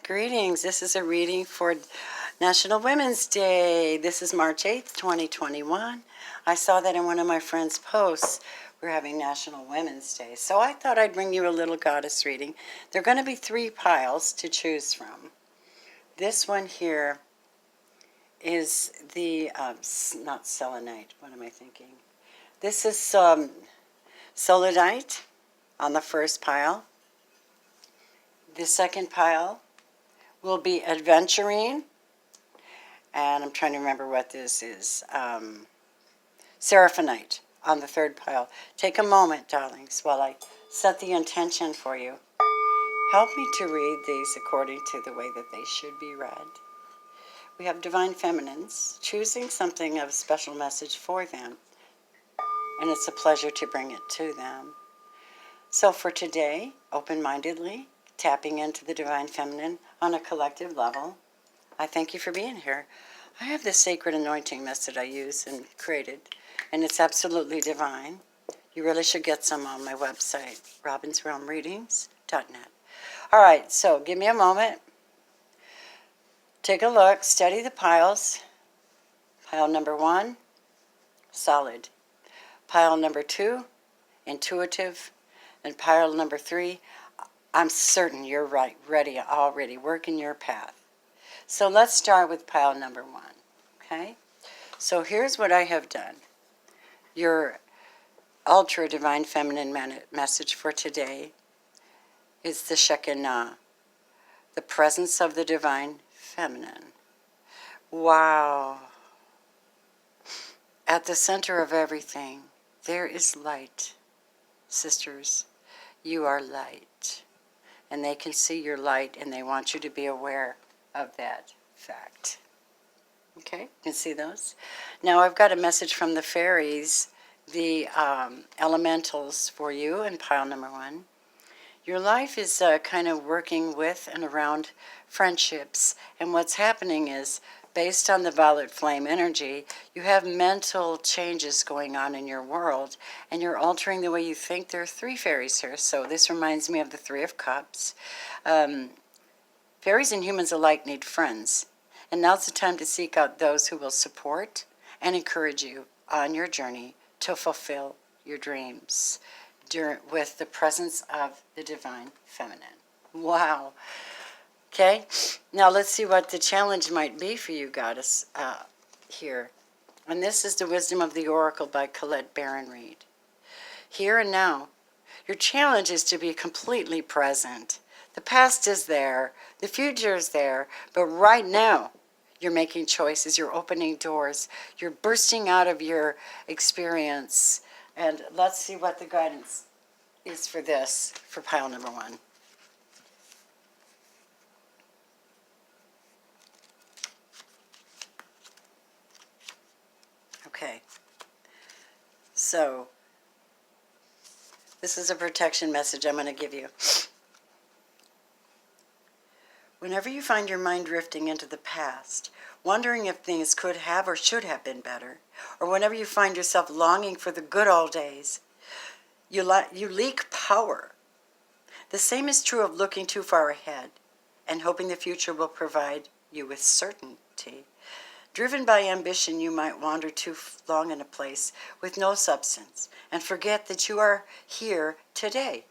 Greetings. This is a reading for National Women's Day. This is March 8th, 2021. I saw that in one of my friends' posts. We're having National Women's Day. So I thought I'd bring you a little goddess reading. There are going to be 3 piles to choose from. This one here is the, not selenite, what am I thinking? This is solidite on the first pile. The second pile will be adventurine, and I'm trying to remember what this is, seraphinite on the third pile. Take a moment, darlings, while I set the intention for you. Help me to read these according to the way that they should be read. We have divine feminines choosing something of a special message for them, and it's a pleasure to bring it to them. So for today, open-mindedly, tapping into the divine feminine on a collective level, I thank you for being here. I have this sacred anointing mist that I use and created, and it's absolutely divine. You really should get some on my website, robinsrealmreadings.net. All right, so give me a moment. Take a look, study the piles. Pile number 1, solid. Pile number 2, intuitive. And pile number 3, I'm certain you're right, ready, already working your path. So let's start with pile number 1, okay? So here's what I have done. Your ultra divine feminine message for today is the Shekinah, the presence of the divine feminine. Wow. At the center of everything, there is light. Sisters, you are light. And they can see your light, and they want you to be aware of that fact. Okay, you can see those? Now I've got a message from the fairies, the elementals for you in pile number 1. Your life is kind of working with and around friendships, and what's happening is, based on the violet flame energy, you have mental changes going on in your world, and you're altering the way you think. There are 3 fairies here, so this reminds me of the 3 of Cups. Fairies and humans alike need friends, and now's the time to seek out those who will support and encourage you on your journey to fulfill your dreams with the presence of the divine feminine. Wow. Okay, now let's see what the challenge might be for you, goddess, here. And this is the Wisdom of the Oracle by Colette Baron Reed. Here and now, your challenge is to be completely present. The past is there, the future is there, but right now, you're making choices, you're opening doors, you're bursting out of your experience. And let's see what the guidance is for this, for pile number 1. Okay, so this is a protection message I'm going to give you. Whenever you find your mind drifting into the past, wondering if things could have or should have been better, or whenever you find yourself longing for the good old days, you leak power. The same is true of looking too far ahead and hoping the future will provide you with certainty. Driven by ambition, you might wander too long in a place with no substance and forget that you are here today.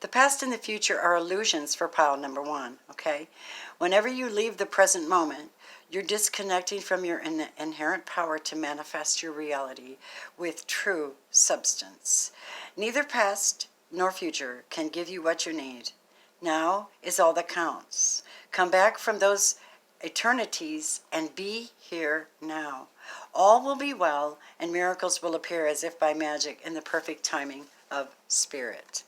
The past and the future are illusions for pile number 1, okay? Whenever you leave the present moment, you're disconnecting from your inherent power to manifest your reality with true substance. Neither past nor future can give you what you need. Now is all that counts. Come back from those eternities and be here now. All will be well, and miracles will appear as if by magic in the perfect timing of spirit.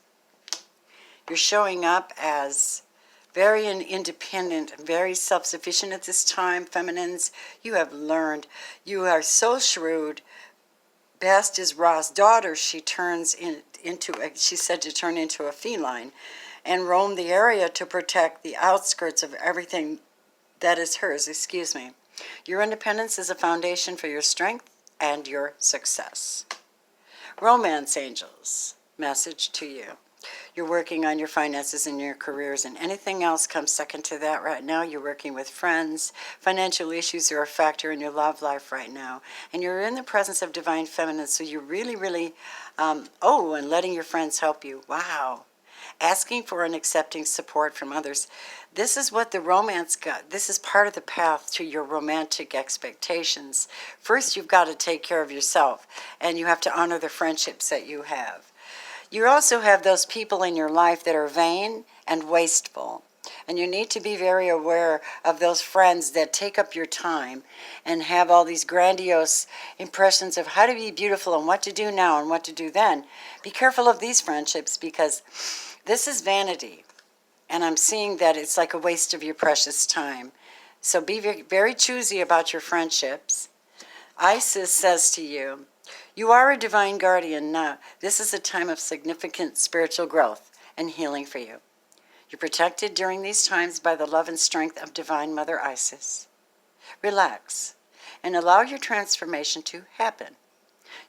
You're showing up as very independent, very self-sufficient at this time, feminines. You have learned. You are so shrewd. Best is Ra's daughter. She she's said to turn into a feline and roam the area to protect the outskirts of everything that is hers, excuse me. Your independence is a foundation for your strength and your success. Romance angels, message to you. You're working on your finances and your careers, and anything else comes second to that right now. You're working with friends. Financial issues are a factor in your love life right now. And you're in the presence of divine feminine, so you're really, really, and letting your friends help you. Wow. Asking for and accepting support from others. This is what the romance got. This is part of the path to your romantic expectations. First, you've got to take care of yourself, and you have to honor the friendships that you have. You also have those people in your life that are vain and wasteful. And you need to be very aware of those friends that take up your time and have all these grandiose impressions of how to be beautiful and what to do now and what to do then. Be careful of these friendships, because this is vanity. And I'm seeing that it's like a waste of your precious time. So be very, very choosy about your friendships. Isis says to you, you are a divine guardian now. This is a time of significant spiritual growth and healing for you. You're protected during these times by the love and strength of Divine Mother Isis. Relax and allow your transformation to happen.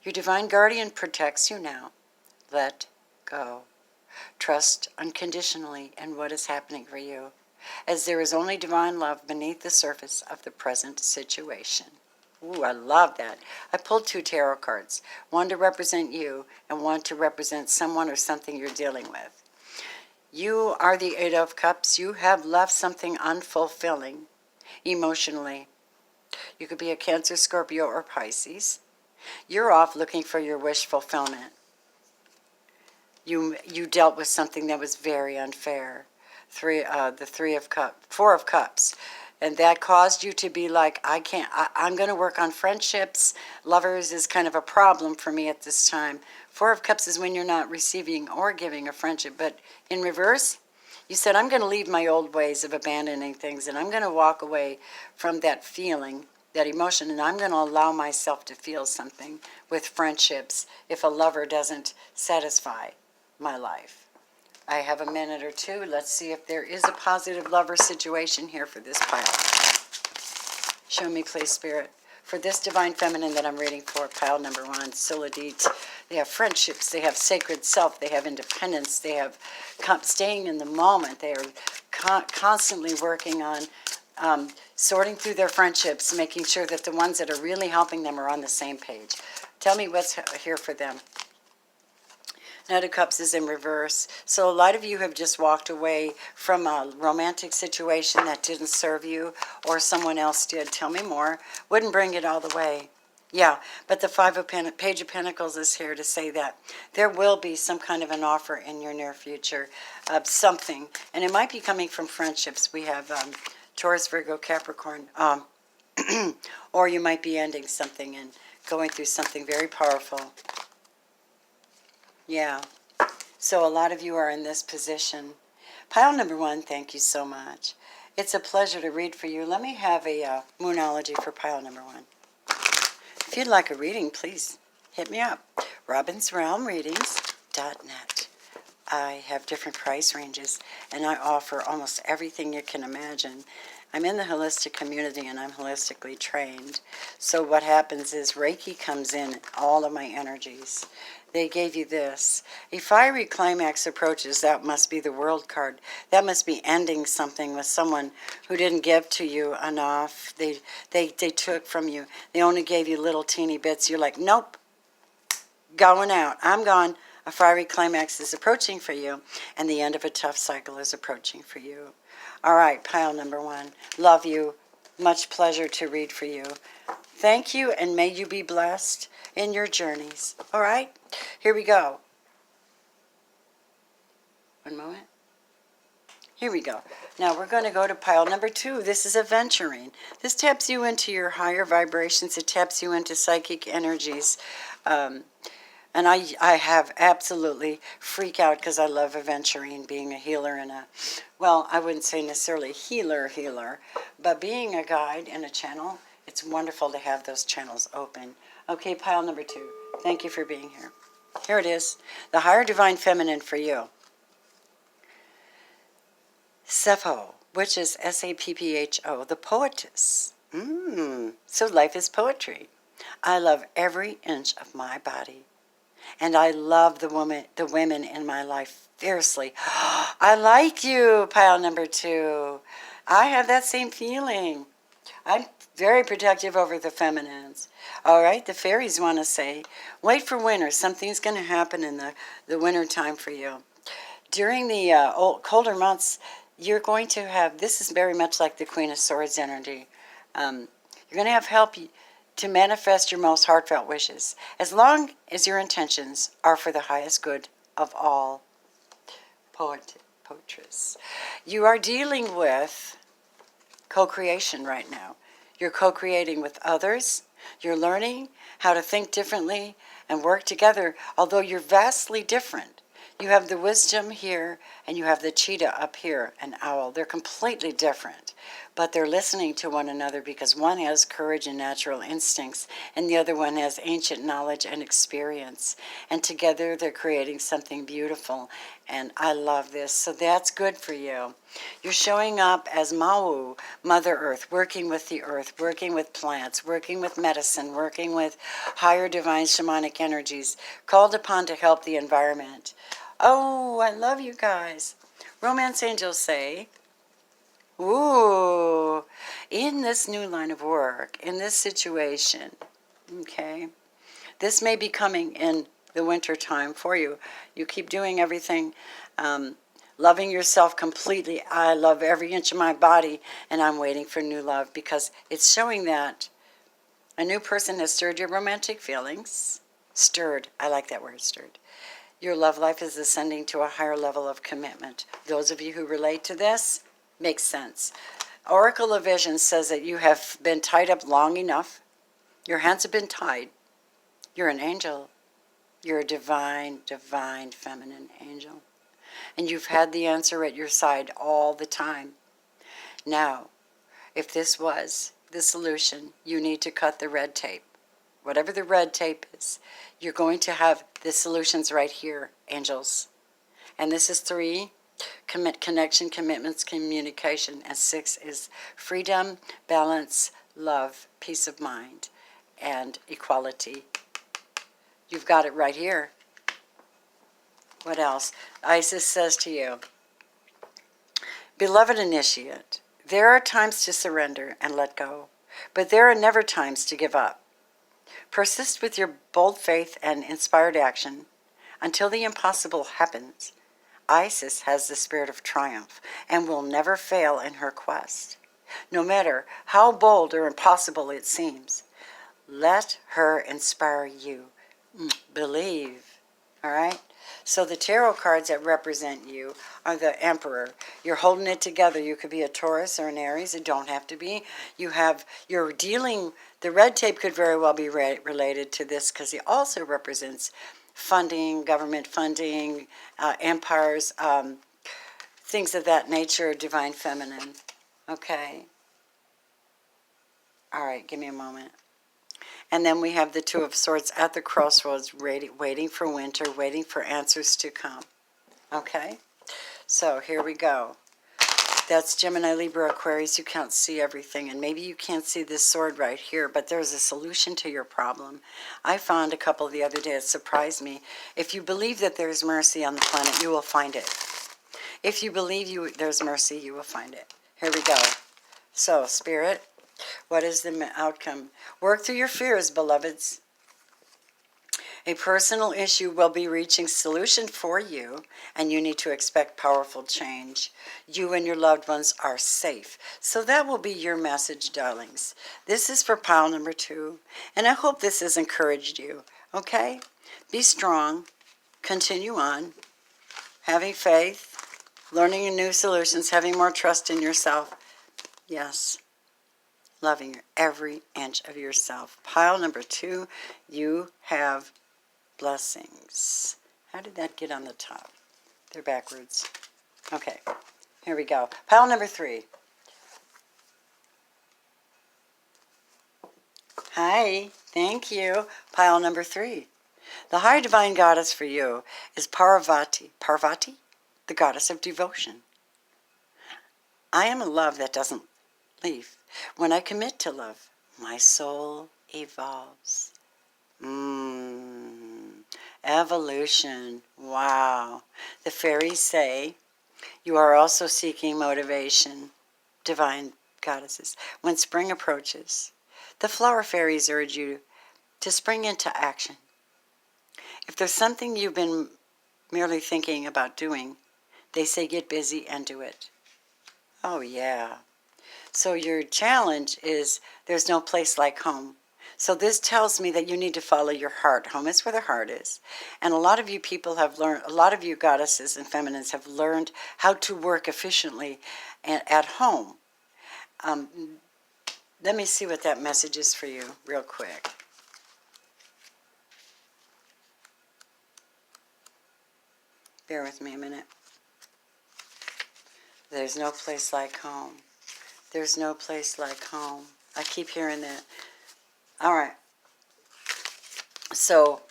Your divine guardian protects you now. Let go. Trust unconditionally in what is happening for you, as there is only divine love beneath the surface of the present situation. Ooh, I love that. I pulled 2 tarot cards, one to represent you and one to represent someone or something you're dealing with. You are the 8 of Cups. You have left something unfulfilling emotionally. You could be a Cancer, Scorpio, or Pisces. You're off looking for your wish fulfillment. You dealt with something that was very unfair. The 4 of Cups. And that caused you to be like, I'm going to work on friendships. Lovers is kind of a problem for me at this time. 4 of Cups is when you're not receiving or giving a friendship. But in reverse, you said, I'm going to leave my old ways of abandoning things, and I'm going to walk away from that feeling, that emotion, and I'm going to allow myself to feel something with friendships if a lover doesn't satisfy my life. I have a minute or 2. Let's see if there is a positive lover situation here for this pile. Show me, please, Spirit. For this divine feminine that I'm reading for, pile number 1, Soledit. They have friendships, they have sacred self, they have independence, they have staying in the moment. They are constantly working on sorting through their friendships, making sure that the ones that are really helping them are on the same page. Tell me what's here for them. Knight of Cups is in reverse. So a lot of you have just walked away from a romantic situation that didn't serve you, or someone else did. Tell me more. Wouldn't bring it all the way. Yeah, but the Page of Pentacles is here to say that there will be some kind of an offer in your near future of something. And it might be coming from friendships. We have Taurus, Virgo, Capricorn. Or you might be ending something and going through something very powerful. Yeah, so a lot of you are in this position. Pile number 1, thank you so much. It's a pleasure to read for you. Let me have a Moonology for pile number 1. If you'd like a reading, please hit me up. RobinsRealmReadings.net. I have different price ranges, and I offer almost everything you can imagine. I'm in the holistic community, and I'm holistically trained. So what happens is Reiki comes in all of my energies. They gave you this. A fiery climax approaches. That must be the World card. That must be ending something with someone who didn't give to you enough. They took from you. They only gave you little teeny bits. You're like, nope, going out. I'm gone. A fiery climax is approaching for you, and the end of a tough cycle is approaching for you. All right, pile number 1. Love you. Much pleasure to read for you. Thank you, and may you be blessed in your journeys. All right, here we go. One moment. Here we go. Now we're going to go to pile number 2. This is aventuring. This taps you into your higher vibrations. It taps you into psychic energies. And I have absolutely freak out because I love aventuring, being a healer and well, I wouldn't say necessarily healer, but being a guide and a channel, it's wonderful to have those channels open. Okay, pile number 2. Thank you for being here. Here it is. The higher divine feminine for you. Sappho, which is Sappho, the poetess. So life is poetry. I love every inch of my body. And I love the women in my life fiercely. I like you, pile number 2. I have that same feeling. I'm very protective over the feminines. All right, the fairies want to say, wait for winter. Something's going to happen in the winter time for you. During the colder months, you're going to have, this is very much like the Queen of Swords energy. You're going to have help to manifest your most heartfelt wishes, as long as your intentions are for the highest good of all. Poetress. You are dealing with co-creation right now. You're co-creating with others. You're learning how to think differently and work together, although you're vastly different. You have the wisdom here, and you have the cheetah up here, an owl. They're completely different, but they're listening to one another because one has courage and natural instincts, and the other one has ancient knowledge and experience. And together they're creating something beautiful, and I love this. So that's good for you. You're showing up as Mau, Mother Earth, working with the earth, working with plants, working with medicine, working with higher divine shamanic energies, called upon to help the environment. Oh, I love you guys. Romance angels say, ooh, in this new line of work, in this situation, okay, this may be coming in the winter time for you. You keep doing everything, loving yourself completely. I love every inch of my body, and I'm waiting for new love because it's showing that a new person has stirred your romantic feelings. Stirred. I like that word, stirred. Your love life is ascending to a higher level of commitment. Those of you who relate to this, makes sense. Oracle of Vision says that you have been tied up long enough. Your hands have been tied. You're an angel. You're a divine, divine feminine angel. And you've had the answer at your side all the time. Now, if this was the solution, you need to cut the red tape. Whatever the red tape is, you're going to have the solutions right here, angels. And this is 3, connection, commitments, communication. And 6 is freedom, balance, love, peace of mind, and equality. You've got it right here. What else? Isis says to you, beloved initiate, there are times to surrender and let go, but there are never times to give up. Persist with your bold faith and inspired action until the impossible happens. Isis has the spirit of triumph and will never fail in her quest. No matter how bold or impossible it seems, let her inspire you. Believe. All right? So the tarot cards that represent you are the Emperor. You're holding it together. You could be a Taurus or an Aries. It don't have to be. You're dealing, the red tape could very well be related to this because it also represents funding, government funding, empires, things of that nature, divine feminine. Okay? All right, give me a moment. And then we have the Two of Swords at the crossroads, waiting for winter, waiting for answers to come. Okay? So here we go. That's Gemini, Libra, Aquarius. You can't see everything, and maybe you can't see this sword right here, but there's a solution to your problem. I found a couple the other day that surprised me. If you believe that there's mercy on the planet, you will find it. If you believe there's mercy, you will find it. Here we go. So, Spirit, what is the outcome? Work through your fears, beloveds. A personal issue will be reaching solution for you, and you need to expect powerful change. You and your loved ones are safe. So that will be your message, darlings. This is for pile number 2, and I hope this has encouraged you. Okay? Be strong. Continue on. Having faith. Learning new solutions. Having more trust in yourself. Yes. Loving every inch of yourself. Pile number 2, you have blessings. How did that get on the top? They're backwards. Okay, here we go. Pile number 3. Hi, thank you. Pile number 3. The high divine goddess for you is Parvati. Parvati, the goddess of devotion. I am a love that doesn't leave. When I commit to love, my soul evolves. Evolution. Wow. The fairies say you are also seeking motivation, divine goddesses. When spring approaches, the flower fairies urge you to spring into action. If there's something you've been merely thinking about doing, they say get busy and do it. Oh, yeah. So your challenge is there's no place like home. So this tells me that you need to follow your heart. Home is where the heart is. And a lot of you people have learned, a lot of you goddesses and feminines have learned how to work efficiently at home. Let me see what that message is for you real quick. Bear with me a minute. There's no place like home. There's no place like home. I keep hearing that. All right. So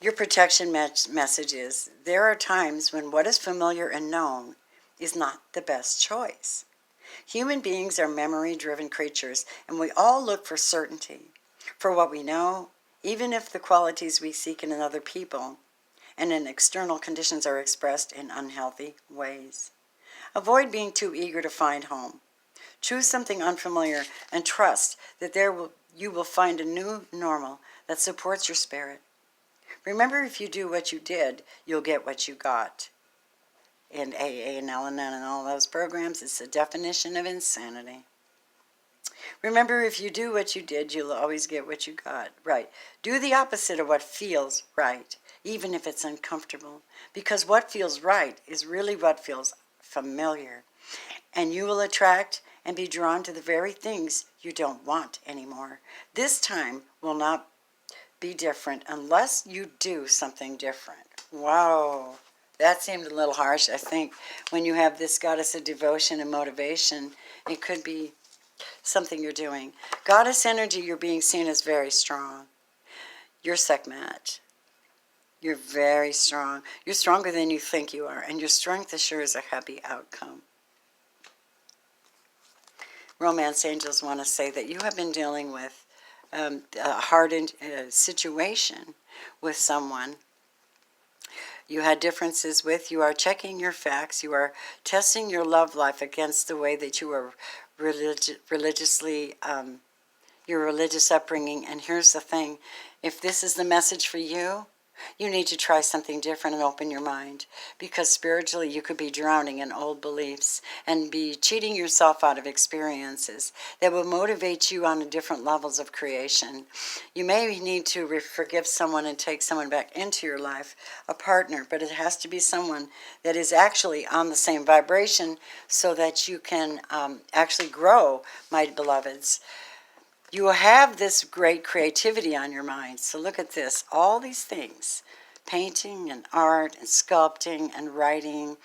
your protection message is there are times when what is familiar and known is not the best choice. Human beings are memory-driven creatures, and we all look for certainty, for what we know, even if the qualities we seek in other people and in external conditions are expressed in unhealthy ways. Avoid being too eager to find home. Choose something unfamiliar and trust that you will find a new normal that supports your spirit. Remember, if you do what you did, you'll get what you got. In AA and Al-Anon and all those programs, it's the definition of insanity. Remember, if you do what you did, you'll always get what you got. Right. Do the opposite of what feels right, even if it's uncomfortable. Because what feels right is really what feels familiar. And you will attract and be drawn to the very things you don't want anymore. This time will not be different unless you do something different. Wow. That seemed a little harsh. I think when you have this goddess of devotion and motivation, it could be something you're doing. Goddess energy, you're being seen as very strong. You're Sekhmet. You're very strong. You're stronger than you think you are, and your strength assures a happy outcome. Romance angels want to say that you have been dealing with a hard situation with someone you had differences with. You are checking your facts. You are testing your love life against the way that you are religiously, your religious upbringing. And here's the thing. If this is the message for you, you need to try something different and open your mind. Because spiritually you could be drowning in old beliefs and be cheating yourself out of experiences that will motivate you on different levels of creation. You may need to forgive someone and take someone back into your life, a partner, but it has to be someone that is actually on the same vibration so that you can actually grow, my beloveds. You will have this great creativity on your mind. So look at this. All these things, painting and art and sculpting and writing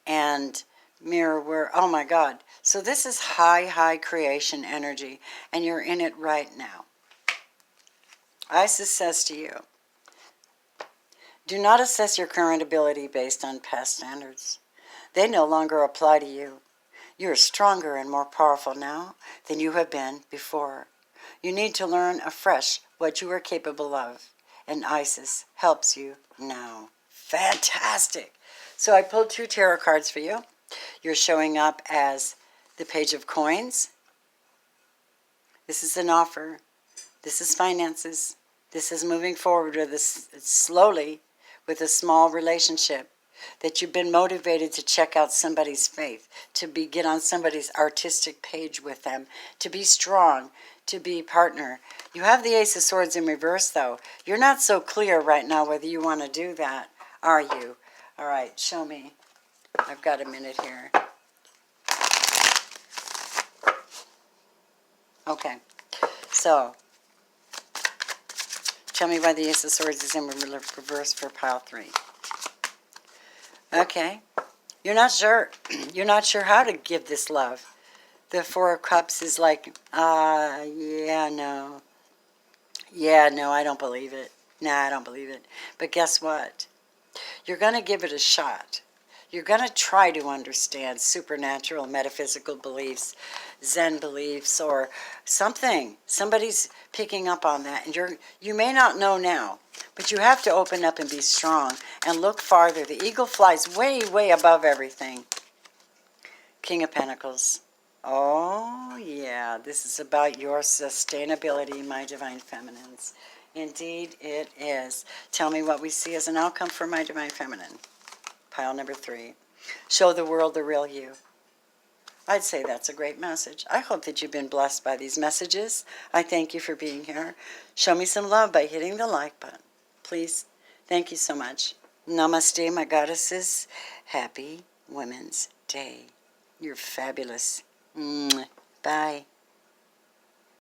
and mirror work. Oh my God. So this is high, high creation energy, and you're in it right now. Isis says to you, do not assess your current ability based on past standards. They no longer apply to you. You are stronger and more powerful now than you have been before. You need to learn afresh what you are capable of, and Isis helps you now. Fantastic! So I pulled 2 tarot cards for you. You're showing up as the Page of Coins. This is an offer. This is finances. This is moving forward with this slowly with a small relationship that you've been motivated to check out somebody's faith, to get on somebody's artistic page with them, to be strong, to be partner. You have the Ace of Swords in reverse, though. You're not so clear right now whether you want to do that, are you? All right, show me. I've got a minute here. Okay, so tell me why the Ace of Swords is in reverse for pile 3. Okay, you're not sure. You're not sure how to give this love. The 4 of Cups is like, yeah, no. Yeah, no, I don't believe it. Nah, I don't believe it. But guess what? You're going to give it a shot. You're going to try to understand supernatural, metaphysical beliefs, Zen beliefs, or something. Somebody's picking up on that, and you may not know now, but you have to open up and be strong and look farther. The eagle flies way, way above everything. King of Pentacles. Oh, yeah, this is about your sustainability, my divine feminines. Indeed, it is. Tell me what we see as an outcome for my divine feminine. Pile number 3. Show the world the real you. I'd say that's a great message. I hope that you've been blessed by these messages. I thank you for being here. Show me some love by hitting the like button. Please. Thank you so much. Namaste, my goddesses. Happy Women's Day. You're fabulous. Bye.